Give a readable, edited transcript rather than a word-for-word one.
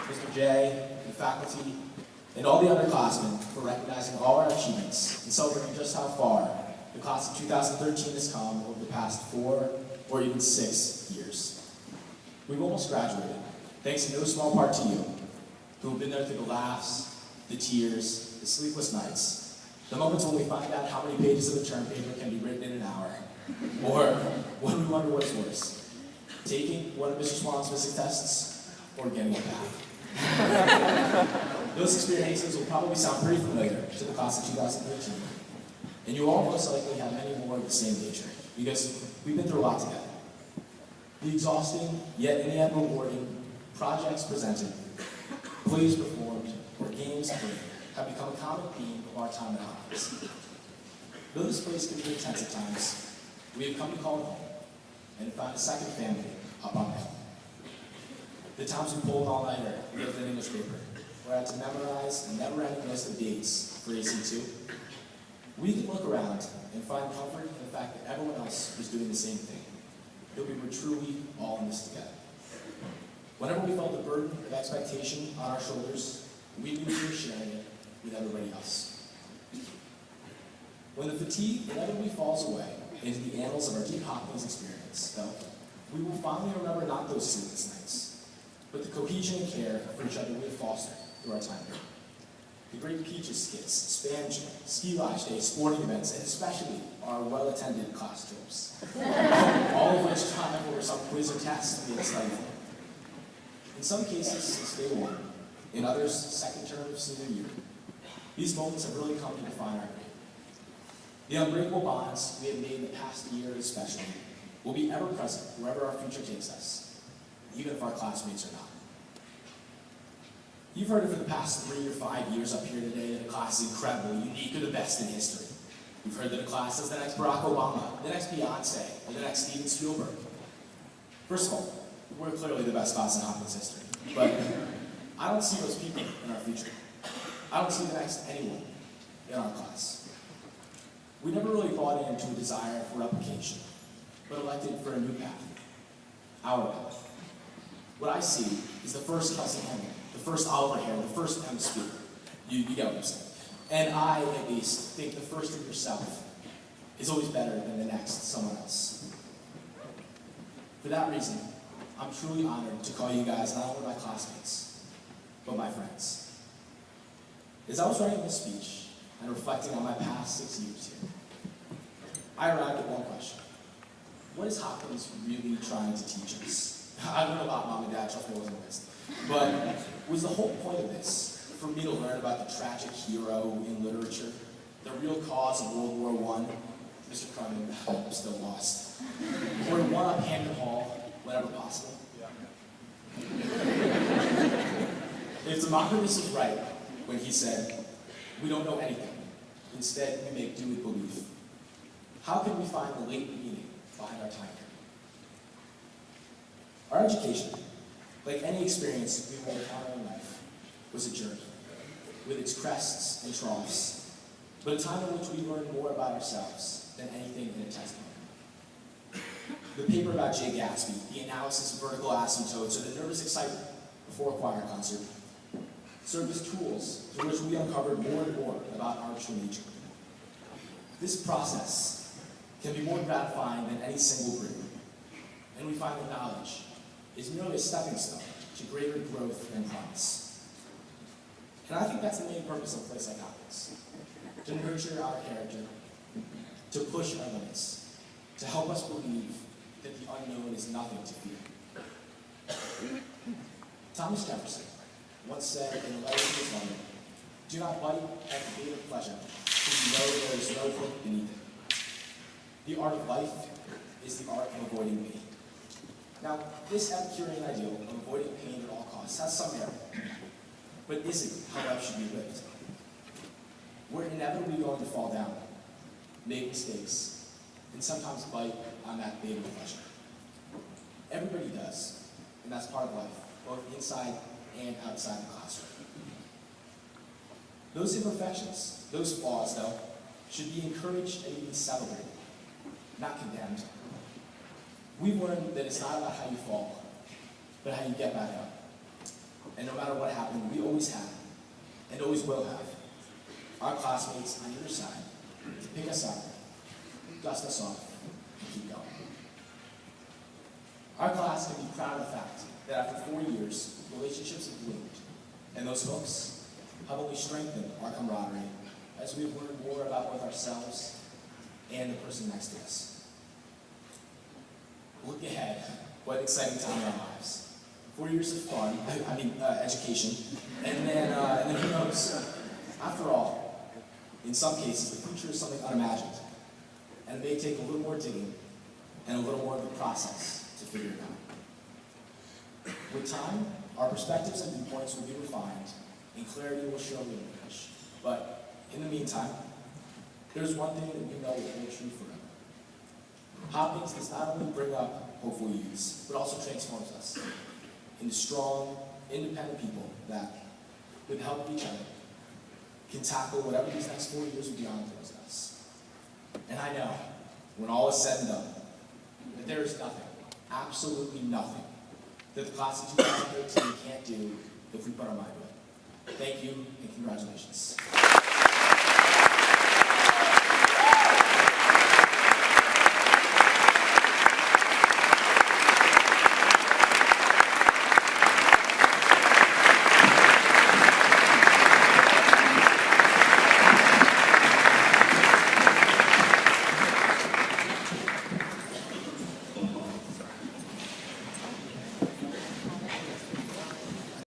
Mr. J, the faculty, and all the underclassmen for recognizing all our achievements and celebrating just how far the class of 2013 has come over the past 4 or even 6 years. We've almost graduated, thanks in no small part to you, who have been there through the laughs, the tears, the sleepless nights, the moments when we find out how many pages of a term paper can be written in an hour, or when we wonder what's worse, taking one of Mr. Swan's physics tests or getting a bath. Those experiences will probably sound pretty familiar to the class of 2013, and you all most likely have many more of the same nature, because we've been through a lot together. The exhausting, yet in the end rewarding, projects presented, plays performed, or games played have become a common theme of our time at Hopkins. Though this place can be intense at times, we have come to call it home and found a second family up on hill. The times we pulled all-nighter with an English paper, or had to memorize a never-ending list of dates for AC2, we could look around and find comfort in the fact that everyone else was doing the same thing, that we were truly all in this together. Whenever we felt the burden of expectation on our shoulders, we knew we were sharing it with everybody else. When the fatigue inevitably falls away into the annals of our deep Hopkins experience, though, we will finally remember not those sleepless nights, but the cohesion and care for each other we have fostered through our time here. The great Peaches skits, Spam Jam, Ski Lodge Day, sporting events, and especially our well-attended class trips. All of which time over some quiz or test we had studied for. In some cases, since day one, in others, second term of senior year. These moments have really come to define our grade. The unbreakable bonds we have made in the past year especially will be ever present wherever our future takes us, even if our classmates are not. You've heard it for the past 3 or 5 years up here today that a class is incredible, unique, or the best in history. You've heard that a class is the next Barack Obama, the next Beyonce, or the next Steven Spielberg. First of all, we're clearly the best class in Hopkins history, but I don't see those people in our future. I don't see the next anyone in our class. We never really bought into a desire for replication, but elected for a new path, our path. What I see is the first Kelsey Henry, the first Oliver Hare, the first Emma Speaker. You get what I'm saying. And I, at least, think the first of yourself is always better than the next someone else. For that reason, I'm truly honored to call you guys not only my classmates, but my friends. As I was writing this speech and reflecting on my past 6 years here, I arrived at one question. What is Hopkins really trying to teach us? I learned a lot, Mom and Dad, trust me, I wasn't a list. But was the whole point of this for me to learn about the tragic hero in literature, the real cause of World War I, Mr. Crumming, I'm still lost, or to one-up Hampton Hall, whenever possible? If Democritus is right when he said, we don't know anything, instead we make do with belief, how can we find the latent meaning behind our time here? Our education, like any experience we will encounter in life, was a journey, with its crests and troughs, but a time in which we learned more about ourselves than anything in a textbook. The paper about Jay Gatsby, the analysis of vertical asymptotes, or the nervous excitement before a choir concert, served as tools through which we uncovered more and more about our true nature. This process can be more gratifying than any single grade, and we find that knowledge is merely a stepping stone to greater growth and promise. And I think that's the main purpose of a place like Hopkins, to nurture our character, to push our limits, to help us believe that the unknown is nothing to fear. Thomas Jefferson once said in a letter to his mother, do not bite at the bait of pleasure, for you know there is no hook beneath it. The art of life is the art of avoiding pain. Now, this Epicurean ideal of avoiding pain at all costs has some merit, but isn't how life should be lived. We're inevitably going to fall down, make mistakes, and sometimes bite on that bait of pleasure. Everybody does, and that's part of life, both inside and outside the classroom. Those imperfections, those flaws, though, should be encouraged and even celebrated, not condemned. We've learned that it's not about how you fall, but how you get back up. And no matter what happened, we always had, and always will have, our classmates on either side to pick us up, dust us off, and keep going. Our class can be proud of the fact that after 4 years, relationships have bloomed, and those books have only strengthened our camaraderie as we've learned more about both ourselves and the person next to us. Look ahead, what an exciting time in our lives. 4 years of fun, education, and then who knows? After all, in some cases, the future is something unimagined, and it may take a little more digging and a little more of the process to figure it out. With time, our perspectives and viewpoints will be refined, and clarity will surely emerge. But in the meantime, there's one thing that we know will hold true forever. Hopkins does not only bring up hopeful youths, but also transforms us into strong, independent people that, with the help of each other, can tackle whatever these next 4 years will beyond throws at us. And I know, when all is said and done, that there is nothing, absolutely nothing, that the class of 2013 can't do if we put our mind to it. Thank you, and congratulations.